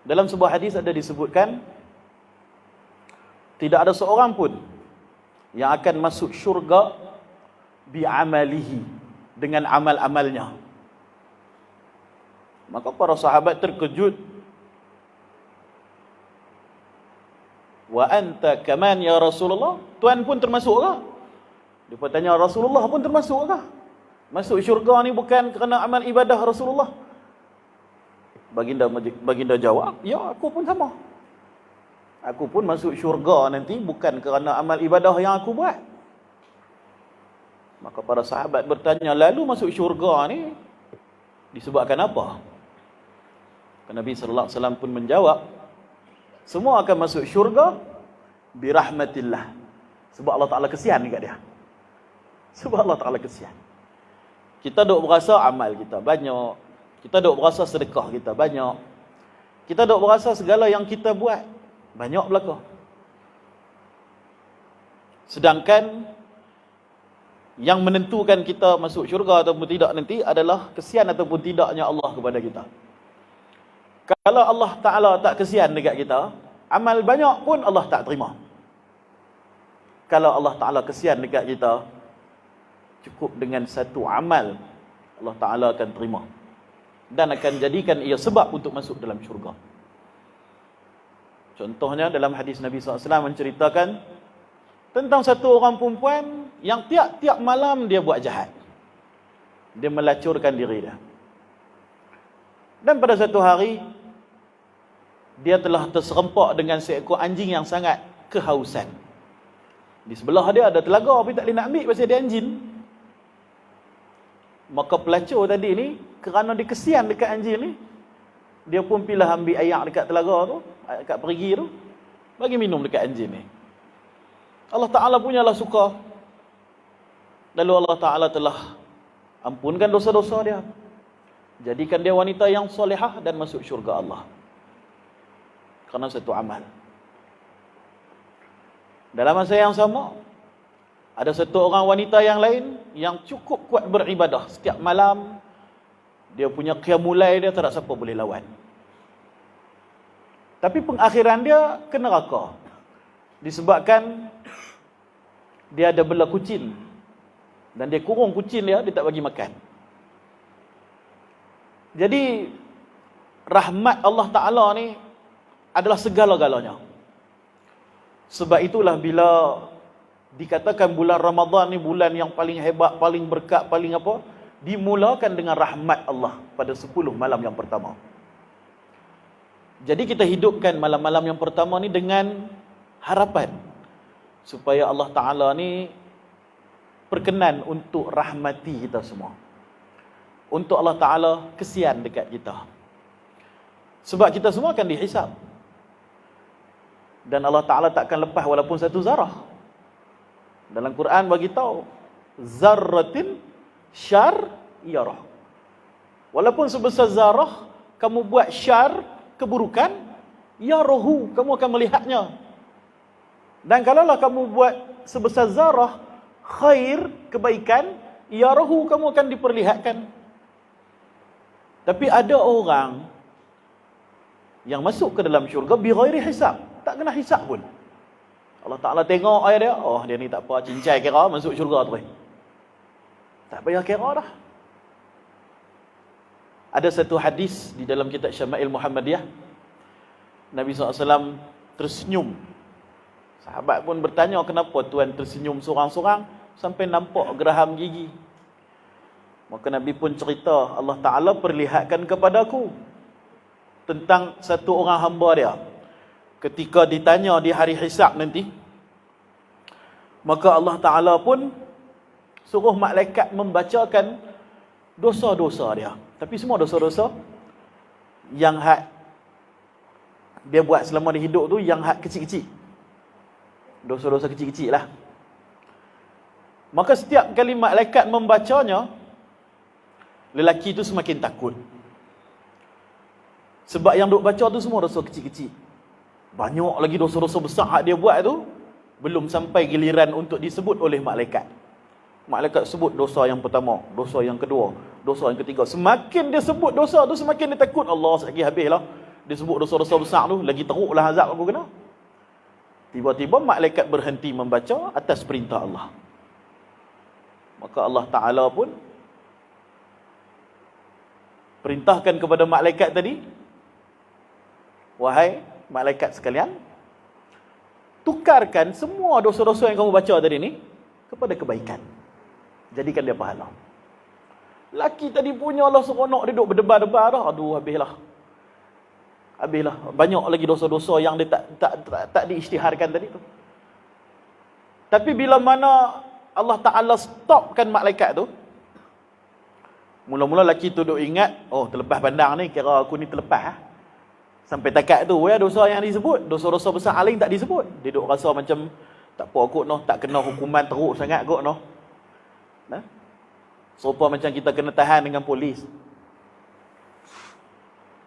Dalam sebuah hadis ada disebutkan, tidak ada seorang pun yang akan masuk syurga bi'amalihi, dengan amal-amalnya. Maka para sahabat terkejut. Wa anta kaman ya Rasulullah? Tuan pun termasuk ke? Dia pun tanya, Rasulullah pun termasuk ke? Masuk syurga ni bukan kerana amal ibadah Rasulullah? Baginda jawab, ya, aku pun sama. Aku pun masuk syurga nanti bukan kerana amal ibadah yang aku buat. Maka para sahabat bertanya, lalu masuk syurga ni disebabkan apa? Nabi sallallahu alaihi wasallam pun menjawab, semua akan masuk syurga birahmatillah. Sebab Allah Ta'ala kesian dekat dia. Sebab Allah Ta'ala kesian. Kita duk berasa amal kita banyak. Kita duk berasa sedekah kita banyak. Kita duk berasa segala yang kita buat banyak belaka. Sedangkan yang menentukan kita masuk syurga ataupun tidak nanti adalah kesian ataupun tidaknya Allah kepada kita. Kalau Allah Ta'ala tak kesian dekat kita, amal banyak pun Allah tak terima. Kalau Allah Ta'ala kesian dekat kita, cukup dengan satu amal Allah Ta'ala akan terima dan akan jadikan ia sebab untuk masuk dalam syurga. Contohnya dalam hadis Nabi SAW menceritakan tentang satu orang perempuan yang tiap-tiap malam dia buat jahat. Dia melacurkan diri dia. Dan pada satu hari dia telah terserempak dengan seekor anjing yang sangat kehausan. Di sebelah dia ada telaga, tapi tak boleh nak ambil pasal dia anjing. Maka pelacur tadi ni, kerana dia kesian dekat anjing ni, dia pun pilih ambil air dekat telaga tu, dekat perigi tu, bagi minum dekat anjing ni. Allah Ta'ala punyalah suka. Lalu Allah Ta'ala telah ampunkan dosa-dosa dia, jadikan dia wanita yang solehah dan masuk syurga Allah kerana satu amal. Dalam masa yang sama, ada satu orang wanita yang lain yang cukup kuat beribadah. Setiap malam dia punya qiyamulai dia, tak ada siapa boleh lawan. Tapi pengakhiran dia ke neraka disebabkan dia ada bela kucing dan dia kurung kucing dia tak bagi makan. Jadi rahmat Allah Ta'ala ni adalah segala-galanya. Sebab itulah bila dikatakan bulan Ramadan ni bulan yang paling hebat, paling berkat, paling apa, dimulakan dengan rahmat Allah pada 10 malam yang pertama. Jadi kita hidupkan malam-malam yang pertama ni dengan harapan supaya Allah Ta'ala ni perkenan untuk rahmati kita semua, untuk Allah Ta'ala kesian dekat kita. Sebab kita semua akan dihisab, dan Allah Ta'ala takkan lepas walaupun satu zarah. Dalam Quran bagi tahu, zarratin syar yarah. Walaupun sebesar zarah kamu buat syar, keburukan, yarahu, kamu akan melihatnya. Dan kalaulah kamu buat sebesar zarah khair, kebaikan, yarahu, kamu akan diperlihatkan. Tapi ada orang yang masuk ke dalam syurga bighairi hisab, tak kena hisab pun. Allah Ta'ala tengok ayat dia, oh dia ni tak apa, cincai kira masuk syurga terus. Tak payah kira dah. Ada satu hadis di dalam kitab Syama'il Muhammadiyah, Nabi SAW tersenyum. Sahabat pun bertanya, kenapa Tuan tersenyum sorang-sorang sampai nampak geraham gigi? Maka Nabi pun cerita, Allah Ta'ala perlihatkan kepadaku tentang satu orang hamba dia. Ketika ditanya di hari hisab nanti, maka Allah Ta'ala pun suruh malaikat membacakan dosa-dosa dia. Tapi semua dosa-dosa yang dia buat selama dia hidup tu, yang kecil-kecil. Dosa-dosa kecil-kecil lah. Maka setiap kali malaikat membacanya, lelaki tu semakin takut. Sebab yang duk baca tu semua dosa kecil-kecil. Banyak lagi dosa-dosa besar hak dia buat tu, belum sampai giliran untuk disebut oleh malaikat. Malaikat sebut dosa yang pertama, dosa yang kedua, dosa yang ketiga. Semakin dia sebut dosa tu, semakin dia takut. Allah, sekali habislah. disebut dosa-dosa besar tu, lagi teruklah azab aku kena. Tiba-tiba malaikat berhenti membaca atas perintah Allah. Maka Allah Ta'ala pun perintahkan kepada malaikat tadi, wahai malaikat sekalian, tukarkan semua dosa-dosa yang kamu baca tadi ni kepada kebaikan. Jadikan dia pahala. Laki tadi punya Allah seronok duduk berdebar-debar dah. Aduh, habislah. Banyak lagi dosa-dosa yang dia tak diisytiharkan tadi tu. Tapi bila mana Allah Ta'ala stopkan malaikat tu, mula-mula laki tu duk ingat, oh terlepas pandang ni, kira aku ni terlepas. Sampai takat tu, dosa yang disebut, dosa-dosa besar lain tak disebut. Dia duk rasa macam, tak apa kot noh, tak kena hukuman teruk sangat kot noh. Nah? Serupa macam kita kena tahan dengan polis.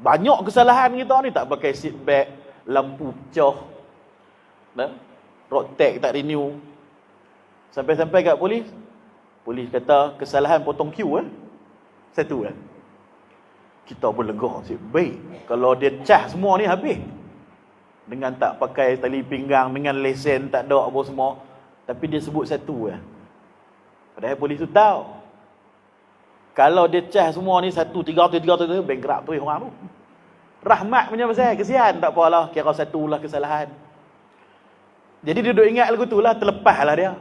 Banyak kesalahan kita ni, tak pakai seat belt, lampu pecah, nah? Road tag tak renew. Sampai-sampai kat polis, polis kata kesalahan potong queue satu kita pun lega sikit. Baik, kalau dia cas semua ni habis. Dengan tak pakai tali pinggang, dengan lesen tak ada apa semua, tapi dia sebut satu Padahal polis tu tahu, kalau dia cas semua ni 1-300 bankrupt tu orang tu. Rahmat punya pasal, kesian, tak apalah, kira satu lah kesalahan. Jadi dia duk ingat lagu tu lah, terlepas lah dia.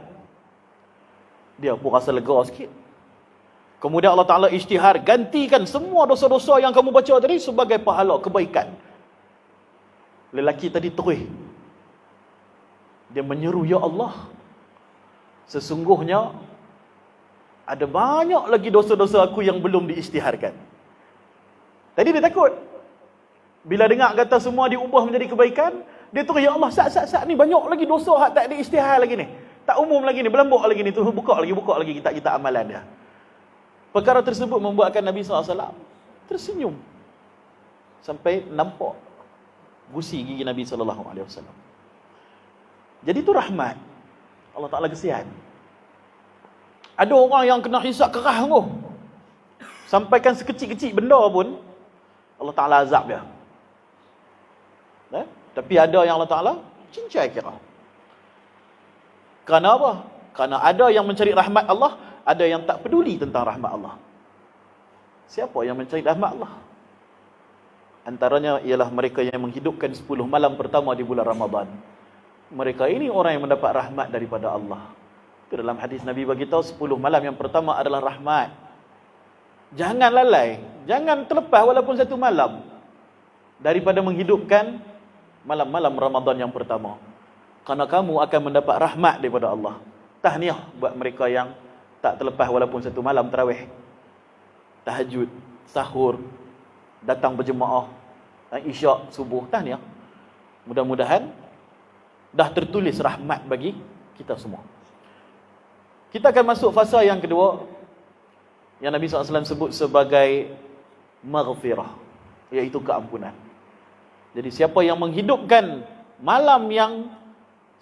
Dia pun rasa lega sikit. Kemudian Allah Ta'ala isytihar, gantikan semua dosa-dosa yang kamu baca tadi sebagai pahala kebaikan. Lelaki tadi terus, dia menyeru, ya Allah, sesungguhnya ada banyak lagi dosa-dosa aku yang belum diisytiharkan. Tadi dia takut. Bila dengar kata semua diubah menjadi kebaikan, dia terus, ya Allah, sat ni banyak lagi dosa hak tak diisytihar lagi ni. Tak umum lagi ni, berlambak lagi ni, tu buka lagi kita amalan dia. Perkara tersebut membuatkan Nabi SAW tersenyum sampai nampak gusi gigi Nabi SAW. Jadi itu rahmat Allah Ta'ala, kesian. Ada orang yang kena hisap keras tu, sampaikan sekecil-kecil benda pun Allah Ta'ala azab dia. Tapi ada yang Allah Ta'ala cincai kira. Kerana apa? Kerana ada yang mencari rahmat Allah, ada yang tak peduli tentang rahmat Allah. Siapa yang mencari rahmat Allah? Antaranya ialah mereka yang menghidupkan 10 malam pertama di bulan Ramadan. Mereka ini orang yang mendapat rahmat daripada Allah. Itu dalam hadis Nabi bagi tahu 10 malam yang pertama adalah rahmat. Jangan lalai, jangan terlepas walaupun satu malam daripada menghidupkan malam-malam Ramadan yang pertama. Kerana kamu akan mendapat rahmat daripada Allah. Tahniah buat mereka yang tak terlepas walaupun satu malam tarawih, tahajud, sahur, datang berjemaah, isyak, subuh. Tahniah. Mudah-mudahan dah tertulis rahmat bagi kita semua. Kita akan masuk fasa yang kedua yang Nabi SAW sebut sebagai maghfirah, iaitu keampunan. Jadi siapa yang menghidupkan malam yang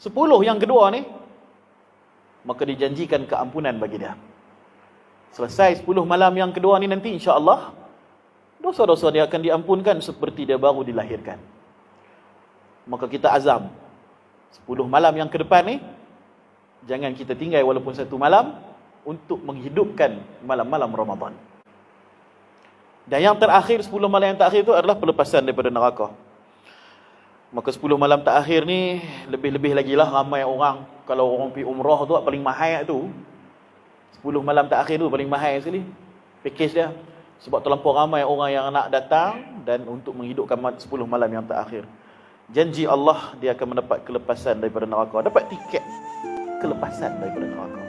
10 yang kedua ni, maka dijanjikan keampunan bagi dia. Selesai 10 malam yang kedua ni nanti, insya-Allah dosa-dosa dia akan diampunkan seperti dia baru dilahirkan. Maka kita azam 10 malam yang ke depan ni, jangan kita tinggal walaupun satu malam untuk menghidupkan malam-malam Ramadan. Dan yang terakhir, 10 malam yang terakhir itu adalah pelepasan daripada neraka. Maka 10 malam terakhir ni lebih-lebih lagi lah ramai orang. Kalau orang pergi umrah tu paling mahal tu, 10 malam terakhir tu paling mahal sekali package dia. Sebab terlampau ramai orang yang nak datang dan untuk menghidupkan 10 malam yang terakhir. Janji Allah, dia akan mendapat kelepasan daripada neraka, dapat tiket kelepasan daripada neraka.